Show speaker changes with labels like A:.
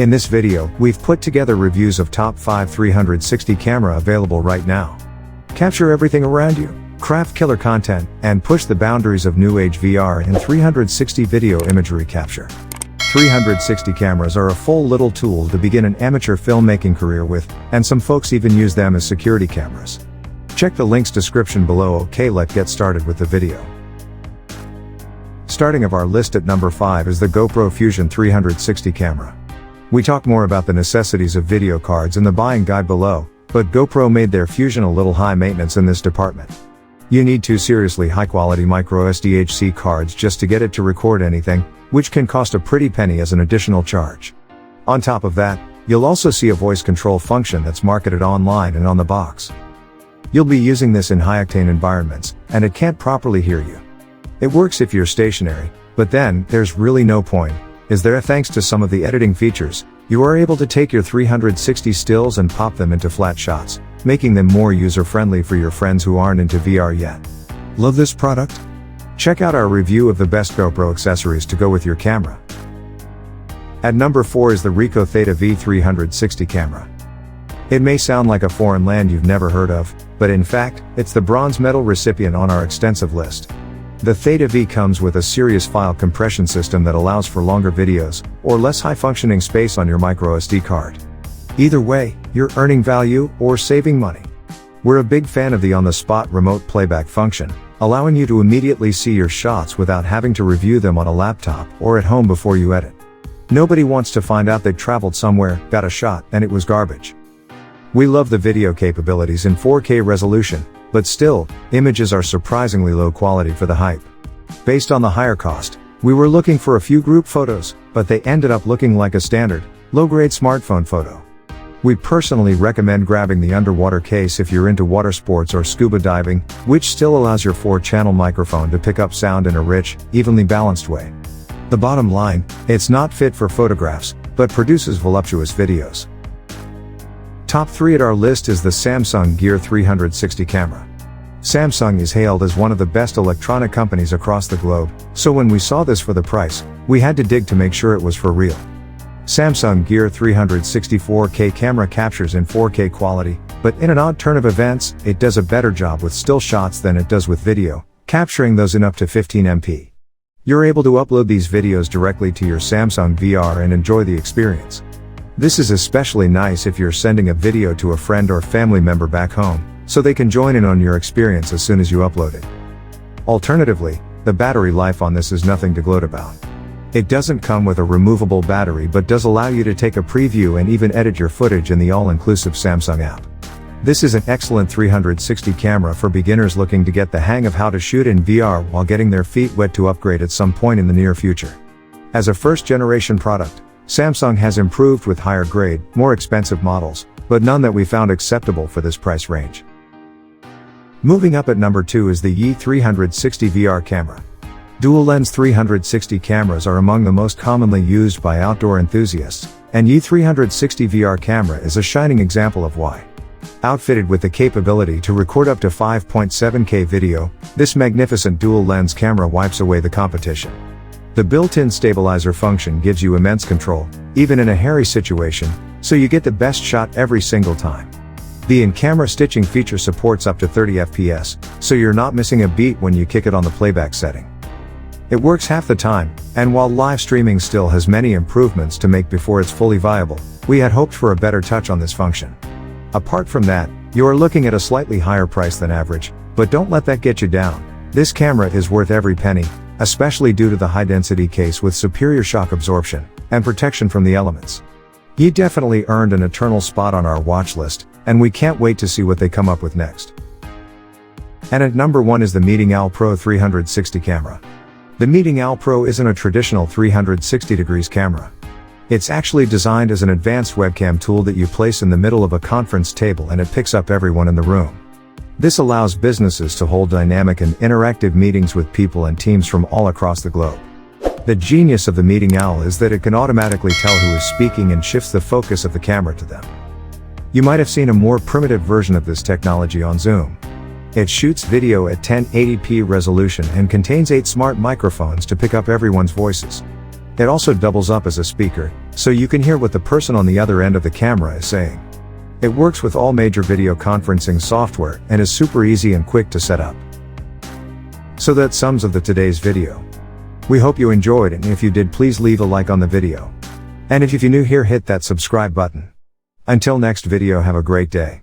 A: In this video, we've put together reviews of top 5 360 camera available right now. Capture everything around you, craft killer content, and push the boundaries of new age VR and 360 video imagery capture. 360 cameras are a full little tool to begin an amateur filmmaking career with, and some folks even use them as security cameras. Check the links description below. Okay, let's get started with the video. Starting of our list at number 5 is the GoPro Fusion 360 camera. We talk more about the necessities of video cards in the buying guide below, but GoPro made their Fusion a little high maintenance in this department. You need two seriously high quality micro SDHC cards just to get it to record anything, which can cost a pretty penny as an additional charge. On top of that, you'll also see a voice control function that's marketed online and on the box. You'll be using this in high-octane environments, and it can't properly hear you. It works if you're stationary, but then, there's really no point, is there? Thanks to some of the editing features, you are able to take your 360 stills and pop them into flat shots, making them more user-friendly for your friends who aren't into VR yet. Love this product? Check out our review of the best GoPro accessories to go with your camera. At number 4 is the Ricoh Theta V360 camera. It may sound like a foreign land you've never heard of, but in fact, it's the bronze medal recipient on our extensive list. The Theta V comes with a serious file compression system that allows for longer videos, or less high-functioning space on your microSD card. Either way, you're earning value, or saving money. We're a big fan of the on-the-spot remote playback function, allowing you to immediately see your shots without having to review them on a laptop or at home before you edit. Nobody wants to find out they traveled somewhere, got a shot, and it was garbage. We love the video capabilities in 4K resolution, but still, images are surprisingly low quality for the hype. Based on the higher cost, we were looking for a few group photos, but they ended up looking like a standard, low-grade smartphone photo. We personally recommend grabbing the underwater case if you're into water sports or scuba diving, which still allows your 4-channel microphone to pick up sound in a rich, evenly balanced way. The bottom line, it's not fit for photographs, but produces voluptuous videos. Top 3 at our list is the Samsung Gear 360 camera. Samsung is hailed as one of the best electronic companies across the globe, so when we saw this for the price, we had to dig to make sure it was for real. Samsung Gear 360 4K camera captures in 4K quality, but in an odd turn of events, it does a better job with still shots than it does with video, capturing those in up to 15 MP. You're able to upload these videos directly to your Samsung VR and enjoy the experience. This is especially nice if you're sending a video to a friend or family member back home, so they can join in on your experience as soon as you upload it. Alternatively, the battery life on this is nothing to gloat about. It doesn't come with a removable battery but does allow you to take a preview and even edit your footage in the all-inclusive Samsung app. This is an excellent 360 camera for beginners looking to get the hang of how to shoot in VR while getting their feet wet to upgrade at some point in the near future. As a first-generation product, Samsung has improved with higher grade, more expensive models, but none that we found acceptable for this price range. Moving up at number 2 is the E360 VR camera. Dual-lens 360 cameras are among the most commonly used by outdoor enthusiasts, and E360 VR camera is a shining example of why. Outfitted with the capability to record up to 5.7K video, this magnificent dual-lens camera wipes away the competition. The built-in stabilizer function gives you immense control, even in a hairy situation, so you get the best shot every single time. The in-camera stitching feature supports up to 30 FPS, so you're not missing a beat when you kick it on the playback setting. It works half the time, and while live streaming still has many improvements to make before it's fully viable, we had hoped for a better touch on this function. Apart from that, you are looking at a slightly higher price than average, but don't let that get you down. This camera is worth every penny, especially due to the high-density case with superior shock absorption and protection from the elements. You definitely earned an eternal spot on our watch list, and we can't wait to see what they come up with next. And at number 1 is the Meeting Owl Pro 360 camera. The Meeting Owl Pro isn't a traditional 360 degrees camera. It's actually designed as an advanced webcam tool that you place in the middle of a conference table and it picks up everyone in the room. This allows businesses to hold dynamic and interactive meetings with people and teams from all across the globe. The genius of the Meeting Owl is that it can automatically tell who is speaking and shifts the focus of the camera to them. You might have seen a more primitive version of this technology on Zoom. It shoots video at 1080p resolution and contains 8 smart microphones to pick up everyone's voices. It also doubles up as a speaker, so you can hear what the person on the other end of the camera is saying. It works with all major video conferencing software and is super easy and quick to set up. So that sums of today's video. We hope you enjoyed it, and if you did, please leave a like on the video. And if you're new here, hit that subscribe button. Until next video, have a great day.